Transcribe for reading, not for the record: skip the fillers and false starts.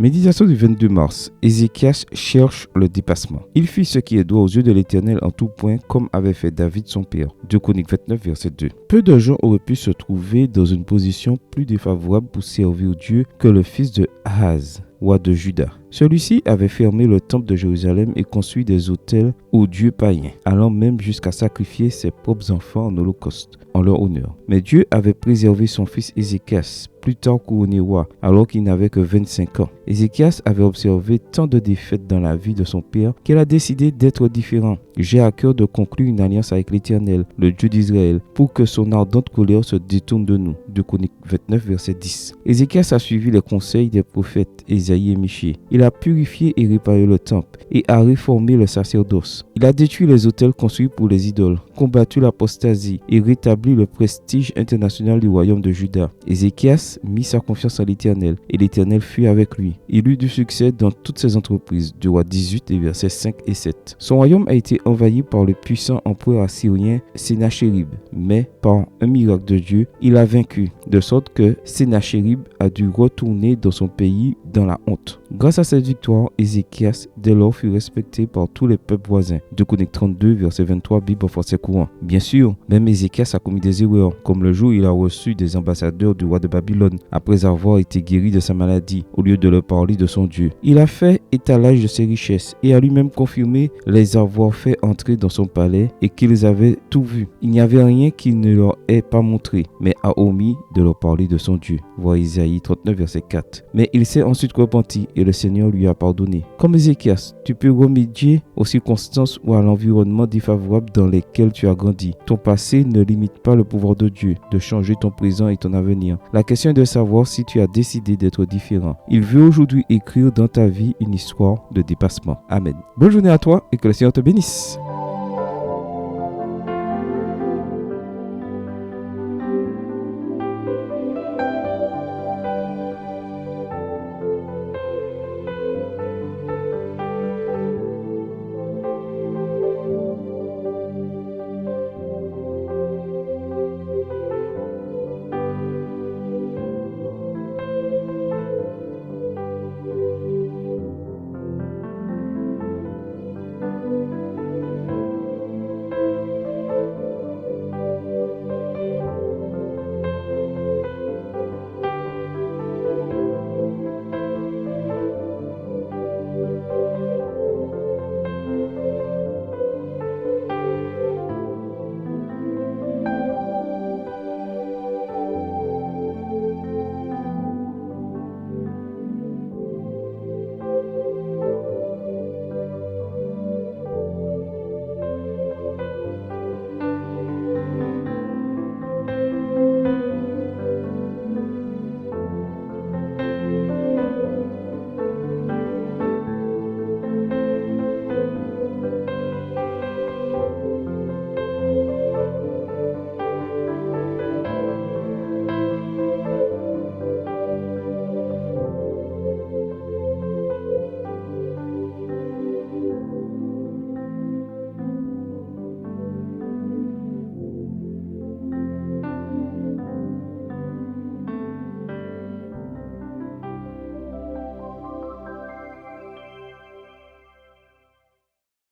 Méditation du 22 mars. Ézéchias cherche le dépassement. Il fit ce qui est droit aux yeux de l'Éternel en tout point, comme avait fait David son père. 2 Chroniques 29, verset 2. Peu de gens auraient pu se trouver dans une position plus défavorable pour servir Dieu que le fils de Ahaz, roi de Juda. Celui-ci avait fermé le temple de Jérusalem et construit des autels aux dieux païens, allant même jusqu'à sacrifier ses propres enfants en holocauste, en leur honneur. Mais Dieu avait préservé son fils Ézéchias, plus tard couronné roi, alors qu'il n'avait que 25 ans. Ézéchias avait observé tant de défaites dans la vie de son père qu'il a décidé d'être différent. J'ai à cœur de conclure une alliance avec l'Éternel, le Dieu d'Israël, pour que son ardente colère se détourne de nous. 2 Chroniques 29, verset 10. Ézéchias a suivi les conseils des prophètes Ésaïe et Michée. Il a purifié et réparé le temple et a réformé le sacerdoce. Il a détruit les autels construits pour les idoles, combattu l'apostasie et rétabli le prestige international du royaume de Juda. Ézéchias mit sa confiance en l'Éternel et l'Éternel fut avec lui. Il eut du succès dans toutes ses entreprises. 2 Rois 18 et versets 5 et 7. Son royaume a été envahi par le puissant empereur assyrien Sennachérib, mais par un miracle de Dieu, il a vaincu, de sorte que Sennachérib a dû retourner dans son pays dans la honte. Grâce à cette victoire, Ézéchias dès lors fut respecté par tous les peuples voisins. 2 Chroniques 32, verset 23, Bible en français courant. Bien sûr, même Ézéchias a commis des erreurs, comme le jour où il a reçu des ambassadeurs du roi de Babylone, après avoir été guéri de sa maladie, au lieu de leur parler de son Dieu. Il a fait étalage de ses richesses et a lui-même confirmé les avoir fait entrer dans son palais et qu'ils avaient tout vu. Il n'y avait rien qu'il ne leur ait pas montré, mais a omis de leur parler de son Dieu. Voir Isaïe 39, verset 4. Mais il s'est ensuite repenti et le Seigneur lui a pardonné. Comme Ézéchias, tu peux remédier aux circonstances ou à l'environnement défavorable dans lesquels tu as grandi. Ton passé ne limite pas le pouvoir de Dieu de changer ton présent et ton avenir. La question est de savoir si tu as décidé d'être différent. Il veut aujourd'hui écrire dans ta vie une histoire de dépassement. Amen. Bonne journée à toi et que le Seigneur te bénisse.